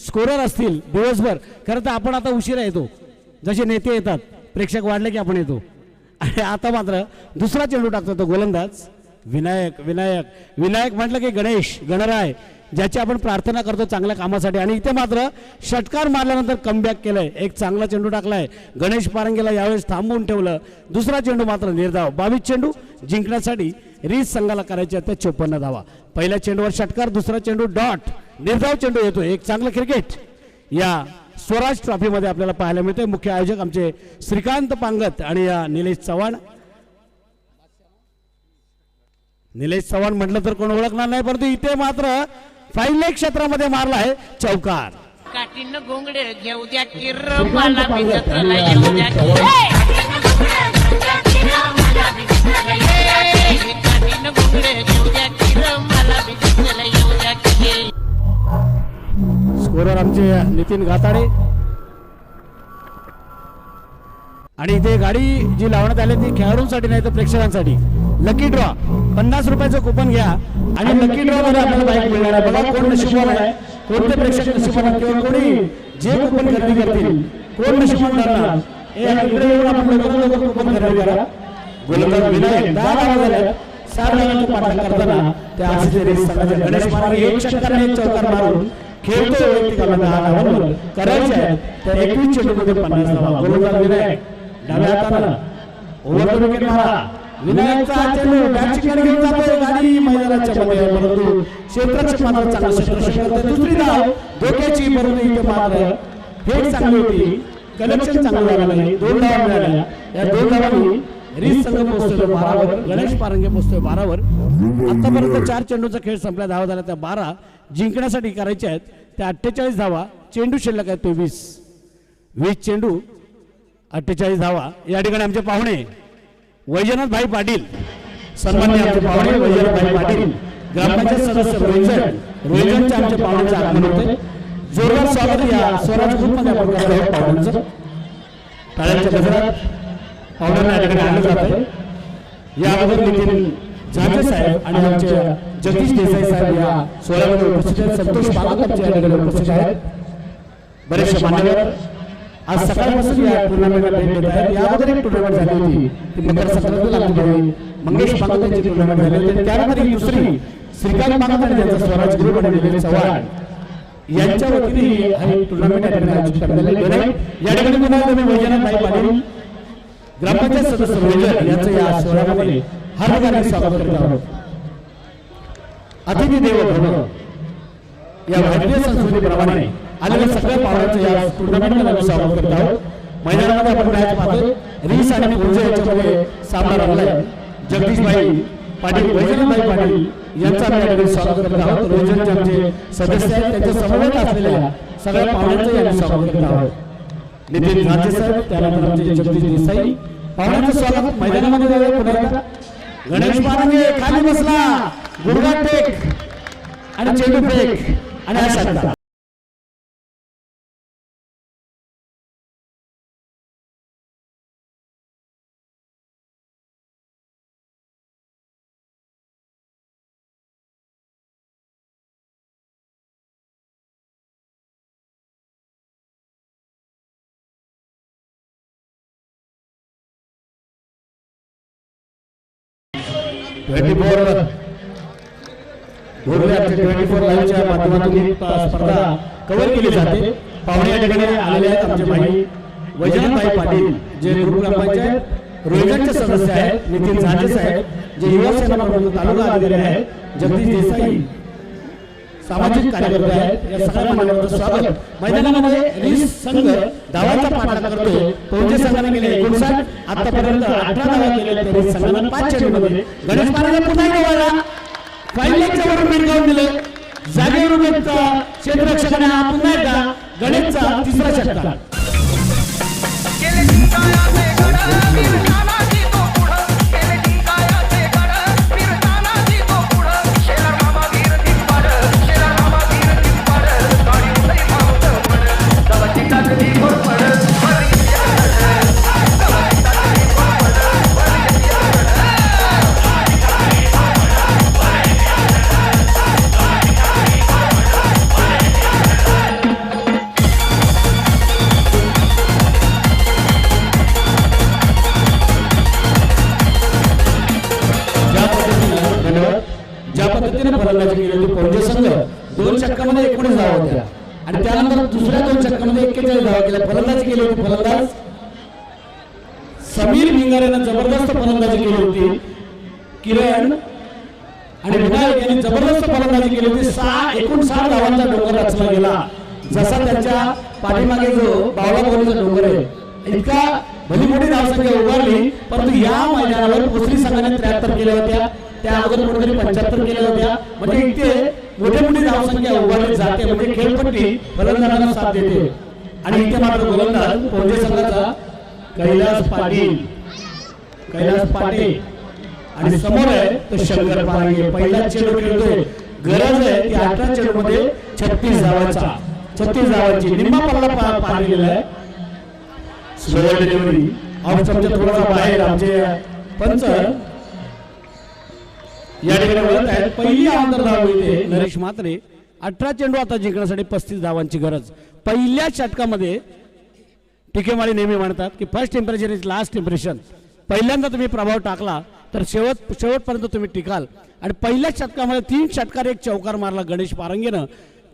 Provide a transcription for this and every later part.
Scorer असतील दिवसभर. खरं तर आपण आता उशिरा येतो, जसे नेते येतात प्रेक्षक वाढले की आपण येतो. आणि आता मात्र दुसरा चेंडू टाकतो तो गोलंदाज विनायक. विनायक विनायक म्हटलं की गणेश गणराय, ज्याची आपण प्रार्थना करतो चांगल्या कामासाठी. आणि इथे मात्र षटकार मारल्यानंतर कमबॅक केलंय, एक चांगला चेंडू टाकलाय गणेश पारंगेला, यावेळेस थांबवून ठेवलं. दुसरा चेंडू मात्र निर्धाव. 22 चेंडू जिंकण्यासाठी रीस संघाला करायचे आहेत 54 धावा. पहिल्या चेंडूवर षटकार, दुसरा चेंडू डॉट, निर्धाव चेंडू येतो. एक चांगलं क्रिकेट या स्वराज ट्रॉफीमध्ये आपल्याला पाहायला मिळते. मुख्य आयोजक आमचे श्रीकांत पांगत आणि या निलेश चव्हाण. निलेश चव्हाण म्हटलं तर कोण ओळखणार नाही, परंतु इथे मात्र फाईन लेग क्षेत्रामध्ये मारला आहे चौकार. काठीनं घोंगडे घेऊ द्या किर मला बिजतला येऊ द्या काठीनं घोंगडे घेऊ द्या किर मला बिजतला येऊ द्या. स्कोरर आमचे नितीन घाताडे. आणि इथे गाडी जी लावण्यात आली ती खेळाडूंसाठी नाही तर प्रेक्षकांसाठी. लकी ड्रॉ 50 रुपयाचं कुपन घ्या आणि लकी ड्रॉ मध्ये आपल्याला बाईक मिळणार आहे. बघा कोण नशिबवान आहे, कोणते प्रेक्षक नशिबवान आहेत किंवा कोणी जे कुपन खरेदी करतील कोण नशिबवान ठरणार हे इकडे येऊन आपण लवकर कुपन खरेदी करा. गोलंदाज विनायक 10 धावा झाल्या. 7 धावांचा पाठलाग करताना त्या आरसीबी संघाचे गणेश मारे एक षटकार आणि एक चौकार मारून खेळतो. व्यक्तिगत 10 धावांवर करायचे आहेत तर 21 चेंडूमध्ये 50 धावा. गोलंदाज विनायक डाव्या हातानं ओव्हर विकेट मारा. विनायकचा चेंडू बॅटची घेऊन जातोय, गाडी मैदानाच्या मध्ये, परंतु क्षेत्ररक्षक मात्र चांगलं क्षेत्ररक्षण करते. दुसरी धाव धोक्याची, परंतु इथे मात्र फेक चांगली होती, कनेक्शन चांगलं झालं नाही. 2 धावा मिळाल्या. या 2 धावांनी रीस संघ पोहोचतोय 12 वर, गणेश पारंगे पोहोचतोय 12 वर. आतापर्यंत 4 चेंडूचा खेळ संपला, धावा झाल्या त्या 12. जिंकण्यासाठी करायच्या आहेत त्या 48 धावा. चेंडू शिल्लक आहे 20 चेंडू 48 धावा. या ठिकाणी आमचे पाहुणे वैजनाथ भाई पाटील, सन्माननीय आमचे पाहुणे वैजनाथ भाई पाटील, ग्रामपंचायत सदस्य रोहिजनचे आमचे पाहुण्यांचे आगमन होते. जोरदार स्वागत या स्वराज ग्रुपमध्ये आपण करत आहोत पाहुण्यांचं. टाळ्यांच्या गजरात पाहुण्यांना या ठिकाणी आणलं जात आहे. या अगोदर नितीन झांजे साहेब आणि आमचे जगदीश देसाई साहेब या सोहळ्यामध्ये उपस्थित आहेत. संतोष पालक आमच्या या ठिकाणी उपस्थित आहेत. बरेचसे मान्यवर आज सकाळपासून या टुर्नामेंटला भेट देत आहेत. या अगोदर एक टुर्नामेंट झाली होती ती मकर संक्रांतीला आमची भाई मंगेश पांगत यांची टुर्नामेंट झाली होती. त्यानंतर ही दुसरी श्रीकांत पांगत आणि त्यांचा स्वराज ग्रुप आणि निलेश चव्हाण यांच्या वतीने ही टुर्नामेंट आयोजित करण्यात आली. या ठिकाणी पुन्हा तुम्ही वैजनाथ भाई पाटील ग्रामपंचायत सदस्य रोहिजन यांचं या सोहळ्यामध्ये हार्दिक स्वागत करत आहोत. अतिथी देवो भव या भारतीय संस्कृतीप्रमाणे आलेल्या सगळ्या पाहुण्यांचं या टुर्नामेंटमध्ये स्वागत करत आहोत. मैदानामध्ये आपण मॅच पाहतोय. रीस आणि पुंजे यांच्यामध्ये सामना रंगलाय. जगदीशभाई पाटील वैजनाथभाई पाटील यांचं आम्ही या ठिकाणी स्वागत करत आहोत. रोहिजनचे आमचे सदस्य आहेत, त्यांच्या समवेत असलेल्या सगळ्या पाहुण्यांचं याने स्वागत करत आहोत. नितीन झांजे साहेब, त्यानंतर आमचे जगदीश देसाई. पाहुण्यांचं स्वागत मैदानामध्ये पुन्हा एकदा. गणेश पारंगे खाली बसला, गुडघा टेक आणि चेंडू फेक आणि हा षटकार. लाईव्हच्या माध्यमातून ही स्पर्धा कव्हर केली जाते. पाहुणे या ठिकाणी आलेले आहेत आमचे भाई वैजनाथ भाई पाटील जे ग्रुप ग्रामपंचायत रोहिजनचे सदस्य आहेत, नितीन झांजे साहेब जे युवा सेना प्रमुख तालुका अधिकारी आहेत, जगदीश देसाई सामाजिक कार्यकर्ते आहेत. या सगळ्या मान्यवरांचं स्वागत. मैदानामध्ये रीस संघ धावांचा पाठलाग करतोय. पुंजे संघाने केले 59, आतापर्यंत 18 धावा केलेल्या आहेत रीस संघाने 5 चेंडूमध्ये. गणेश पारंगे पुन्हा एकदा फाईन लेगच्या वरून भिरकावून दिलं. जागेवर उभेचा क्षेत्ररक्षकाने पुन्हा एकदा गणेशचा तिसरा षटकार. धावा होत्या आणि त्यानंतर दुसऱ्या 2 षटकामध्ये 41 धावा केल्या. फलंदाजी केली होती फलंदाज समीर भिंगारेनं जबरदस्त फलंदाजी केली होती. किरण आणि विनायक यांनी जबरदस्त फलंदाजी केली होती. 6 धावांचा डोंगर रचला गेला. जसा त्यांच्या पाठीमागे जो बावळा बोलीचा डोंगर आहे इतका भली मोठी धावसंख्या उभारली, परंतु या मैदानावर भोसरी संघाने 73 केल्या होत्या. त्या अगोदर कुठेतरी 75 केल्या होत्या. म्हणजे इथे मोठी धावसंख्या उभारली जाते. म्हणजे खेळपट्टी फलंदाजांना साथ देते. आणि इथे मात्र गोलंदाज पौंजे संघाचा कैलास पाटील आणि समोर आहे तो शंकर पारंगे. पहिला चेंडू खेळतोय. गरज आहे ती 18 चेंडू मध्ये 36 धावांची. निम्मा पल्ला पार गेला आहे. स्लो डिलिव्हरी ऑफ स्टंपच्या थोडासा बाहेर आमचे पंच या ठिकाणी बोलत आहेत. पहिली आमदार धाव इथे नरेश म्हात्रे. 18 चेंडू आता जिंकण्यासाठी 35 धावांची गरज. पहिल्या षटकामध्ये टिकेमाळी नेहमी म्हणतात की first impression is last impression. पहिल्यांदा तुम्ही प्रभाव टाकला तर शेवटपर्यंत तुम्ही टिकाल. आणि पहिल्या षटकामध्ये 3 षटकार 1 चौकार मारला गणेश पारंगेनं.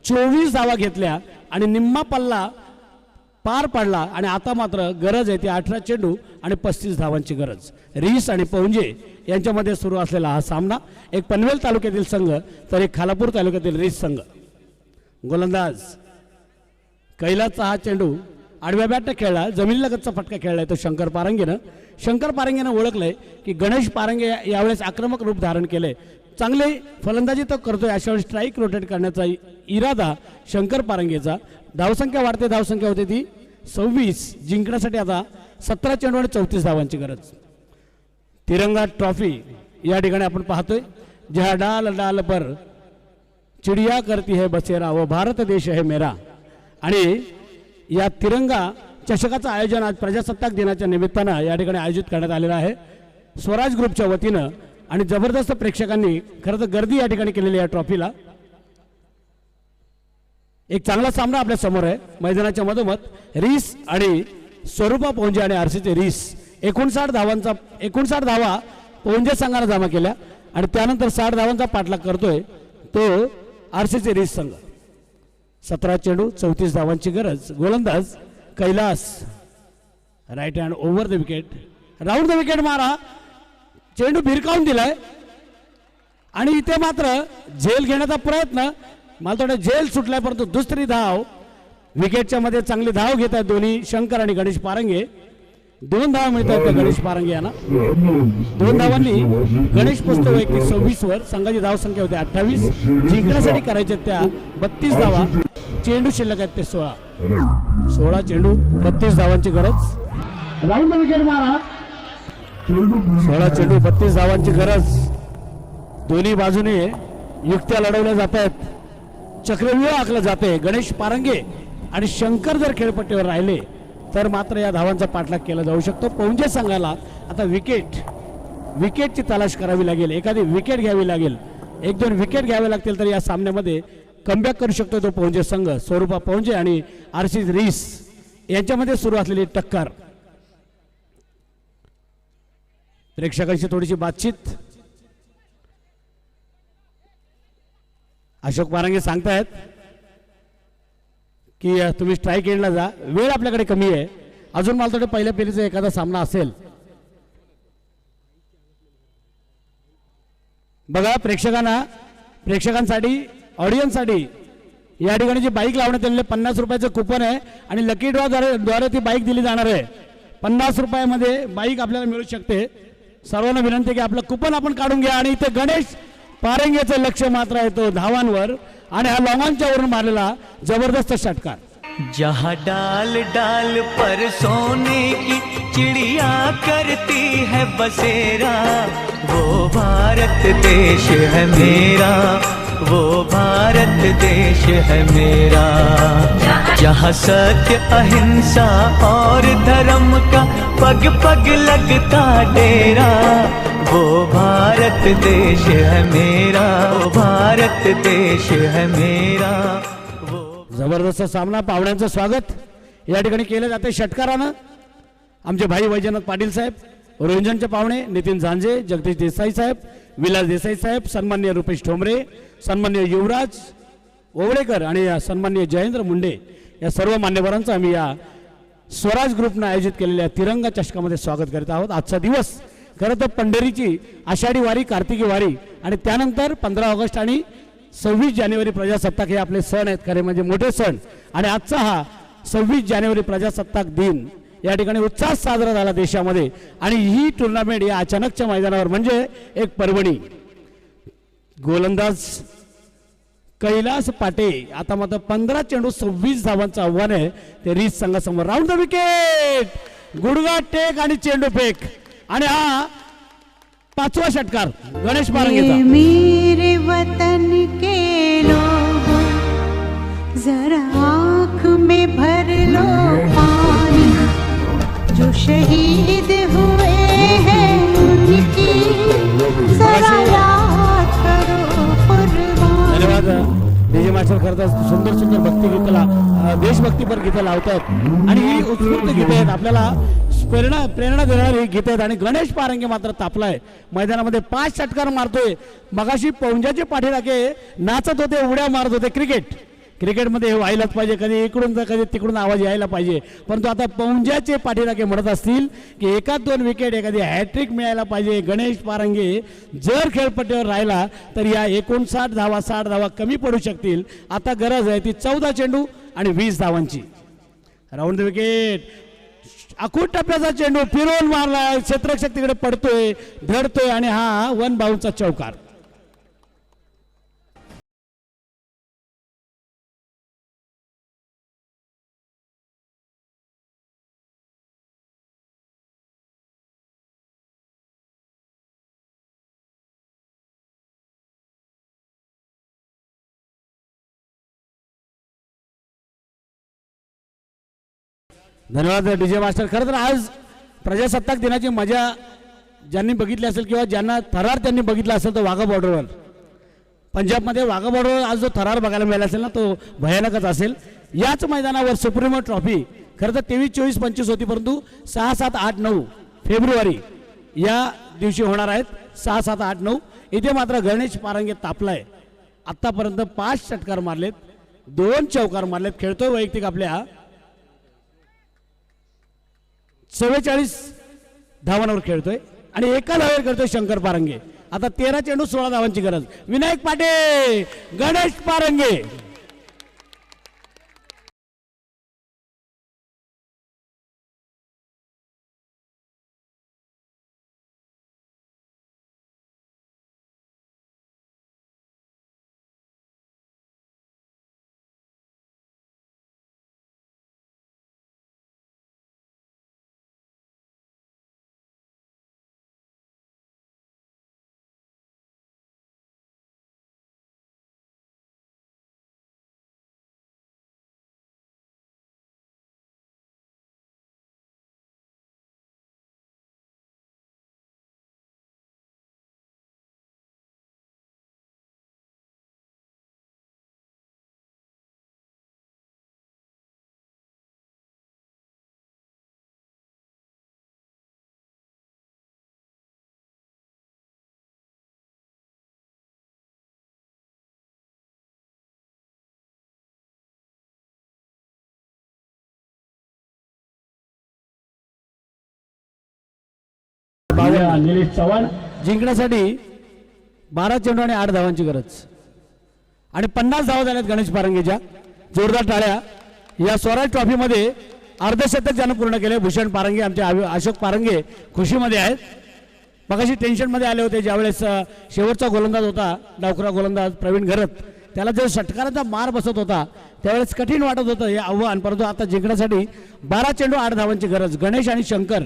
24 धावा घेतल्या आणि निम्मा पल्ला पार पडला. आणि आता मात्र गरज आहे ती 18 चेंडू आणि 35 धावांची गरज. रिस आणि पौंजे यांच्यामध्ये सुरू असलेला हा सामना. एक पनवेल तालुक्यातील संघ तर एक खालापूर तालुक्यातील रिस संघ. गोलंदाज कैलासचा हा चेंडू आडव्या बॅटने खेळला. जमिनीलगतचा फटका खेळलाय तो शंकर पारंगेनं ओळखलंय की गणेश पारंगे यावेळेस आक्रमक रूप धारण केलंय. चांगले फलंदाजी तो करतोय. अशा वेळी स्ट्राईक रोटेट करण्याचा इरादा शंकर पारंगेचा. धावसंख्या वाढते. धावसंख्या होते ती 26. जिंकण्यासाठी आता 17 चेंडू आणि 34 धावांची गरज. तिरंगा ट्रॉफी या ठिकाणी आपण पाहतोय. जहा डाल डाल पर चिडिया करती है बसेरा वो भारत देश है मेरा. आणि या तिरंगा चषकाचं आयोजन आज प्रजासत्ताक दिनाच्या निमित्तानं या ठिकाणी आयोजित करण्यात आलेलं आहे स्वराज ग्रुपच्या वतीनं. आणि जबरदस्त प्रेक्षकांनी खरं तर गर्दी या ठिकाणी केलेली आहे ट्रॉफीला. एक चांगला सामना आपल्या समोर आहे. मैदानाच्या मधोमध रिस आणि स्वरूपा पौंजे आणि आरसीचे रिस. 59 धावा पौंजे संघाने जमा केल्या आणि त्यानंतर 60 धावांचा पाठलाग करतोय तो आरसीचे रिस संघ. 17 चेंडू 34 धावांची गरज. गोलंदाज Kailas. Right hand over the wicket. Round the wicket मारा. चेंडू भिरकावून दिलाय आणि इथे मात्र झेल घेण्याचा प्रयत्न. मला थोडं झेल सुटलाय परंतु दुसरी धाव. विकेटच्या मध्ये चांगली धाव घेत आहेत दोन्ही शंकर आणि गणेश पारंगे. 2 धावा मिळत आहेत गणेश पारंगे यांना. 2 धावांनी गणेश पोचतो 26 वर. संघाची धाव संख्या होती 28. जिंकण्यासाठी करायच्या त्या 32 धावा. चेंडू शिल्लक आहेत ते 16 चेंडू 32 धावांची गरज. राऊंड विकेट मारा. 16 चेंडू 32 धावांची गरज. दोन्ही बाजूने युक्त्या लढवल्या जात आहेत. चक्रव्यूह आखलं जाते. गणेश पारंगे आणि शंकर जर खेळपट्टीवर राहिले तर मात्र या धावांचा पाठलाग केला जाऊ शकतो. पौंजे संघाला आता विकेटची तलाश करावी लागेल. एखादी विकेट घ्यावी लागेल. 1-2 विकेट घ्यावे लागतील तर या सामन्यामध्ये कमबॅक करू शकतो तो पौंजे संघ. स्वरूपा पौंजे आणि आरसी रिस यांच्यामध्ये सुरू असलेली टक्कर. प्रेक्षकांशी थोडीशी बातचीत. अशोक पारंगे सांगतायत की तुम्ही स्ट्राईक एंडला जा. वेळ आपल्याकडे कमी आहे. अजून मला थोडे पहिल्या फेरीचा एखादा सामना असेल. बघा प्रेक्षकांसाठी ऑडियन्ससाठी या ठिकाणी जी बाईक लावण्यात आलेली 50 रुपयाचं कुपन आहे आणि लकी ड्रॉ द्वारे ती बाईक दिली जाणार आहे. 50 रुपयामध्ये बाईक आपल्याला मिळू शकते. सर्वांना विनंती की आपलं कुपन आपण काढून घ्या. आणि इथे गणेश पारंगेचं लक्ष मात्र आहे तो धावांवर आणि हा लॉंगांच्या वरून मारलेला जबरदस्त षटकार. जहाँ डाल डाल पर सोने की चिड़िया करती है बसेरा वो भारत देश है मेरा वो भारत देश है मेरा. जहाँ सत्य अहिंसा और धर्म का पग पग लगता डेरा वो भारत देश है मेरा वो भारत देश है मेरा. जबरदस्त सामना. पाहुण्यांचं स्वागत या ठिकाणी केलं जाते षटकारानं. आमचे भाई वैजनाथ पाटील साहेब, रोंजनचे पाहुणे नितीन झांजे, जगदीश देसाई साहेब, विलास देसाई साहेब, सन्मान्य रुपेश ठोंबरे, सन्मान्य युवराज ओवळेकर आणि सन्माननीय जयेंद्र मुंडे या सर्व मान्यवरांचं आम्ही या स्वराज ग्रुपनं आयोजित केलेल्या तिरंगा चषकामध्ये स्वागत करीत आहोत. आजचा दिवस खरं तर पंढरीची आषाढी वारी, कार्तिकी वारी आणि त्यानंतर 15 ऑगस्ट आणि 26 जानेवारी प्रजासत्ताक हे आपले सण आहेत, खरे म्हणजे मोठे सण. आणि आजचा हा 26 जानेवारी प्रजासत्ताक दिन या ठिकाणी उत्साहात साजरा झाला देशामध्ये. आणि ही टुर्नामेंट या अचानकच्या मैदानावर म्हणजे एक पर्वणी. गोलंदाज कैलास पाटे आता मात्र 15 चेंडू 26 धावांचं आव्हान आहे ते रीस संघासमोर. राऊंड द विकेट, गुडघा टेक आणि चेंडू फेक. आणि हा 5वा षटकार गणेश पारंगेचा. मेरे वतन के लोगों जरा आँख में भर लो पानी, जो शहीद हुए हैं उनकी जरा याद करो कुर्बानी. धन्यवाद डीजे मास्टर. करतात सुंदर सुंदर भक्तिगीताला देशभक्तीपर गीतं लावतात आणि ही उत्स्फूर्त गीतं आहेत, आपल्याला प्रेरणा देणारी गीतं आहेत. आणि गणेश पारंगे मात्र तापलाय मैदानामध्ये, 5 षटकार मारतोय. मगाशी पौंजाचे पाठीराखे नाचत होते, उड्या मारत होते. क्रिकेटमध्ये हे व्हायलाच पाहिजे, कधी इकडून तर कधी तिकडून आवाज यायला पाहिजे. परंतु आता पौंजाचे पाठीराखे म्हणत असतील की 1-2 विकेट, एखादी हॅट्रिक मिळायला पाहिजे. गणेश पारंगे जर खेळपट्टीवर राहिला तर या 59 धावा 60 धावा कमी पडू शकतील. आता गरज आहे ती 14 चेंडू आणि 20 धावांची. राऊंड द विकेट, अखूट टप्प्याचा चेंडू फिरवून मारला, क्षेत्ररक्षक तिकडे पडतोय, धडतोय आणि हा 1 बाउंसचा चौकार. धन्यवाद डीजे मास्टर. खरं तर आज प्रजासत्ताक दिनाची मजा ज्यांनी बघितली असेल किंवा ज्यांना थरार त्यांनी बघितला असेल तो वाघा बॉर्डरवर, पंजाबमध्ये वाघा बॉर्डरवर आज जो थरार बघायला मिळाला असेल ना तो भयानकच असेल. याच मैदानावर सुप्रीमो ट्रॉफी खरं तर 23, 24, 25 होती, परंतु 6, 7, 8, 9 फेब्रुवारी या दिवशी होणार आहेत. 6, 7, 8, 9 इथे मात्र गणेश पारंगे तापलाय. आत्तापर्यंत 5 षटकार मारलेत, 2 चौकार मारलेत. खेळतोय वैयक्तिक आपल्या 44 धावांवर खेळतोय आणि एका धावेवर खेळतोय शंकर पारंगे. आता 13 चेंडू 16 धावांची गरज. विनायक पाटे, गणेश पारंगे. निलेश चव्हाण जिंकण्यासाठी 12 चेंडू आणि 8 धावांची गरज आणि 50 धावा झाल्यात गणेश पारंगेच्या. जोरदार टाळ्या. या स्वराज ट्रॉफीमध्ये अर्धशतक ज्यानं पूर्ण केले भूषण पारंगे, आमचे अशोक पारंगे खुशीमध्ये आहेत. मगाशी टेन्शनमध्ये आले होते ज्यावेळेस शेवटचा गोलंदाज होता डावखुरा गोलंदाज प्रवीण घरत, त्याला जो षटकाराचा मार बसत होता त्यावेळेस कठीण वाटत होतं हे आव्हान. परंतु आता जिंकण्यासाठी 12 चेंडू 8 धावांची गरज. गणेश आणि शंकर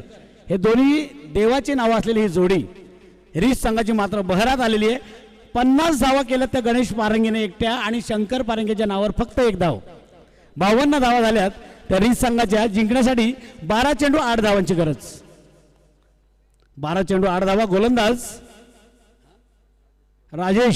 हे दोन्ही देवाची नावं असलेली ही जोडी रीस संघाची मात्र बहरात आलेली आहे. 50 धावा केल्यात त्या गणेश पारंगेने एकट्या आणि शंकर पारंगेच्या नावावर फक्त 1 धाव. 52 धावा झाल्यात त्या रीस संघाच्या. जिंकण्यासाठी 12 चेंडू 8 धावांची गरज. 12 चेंडू 8 धावा. गोलंदाज राजेश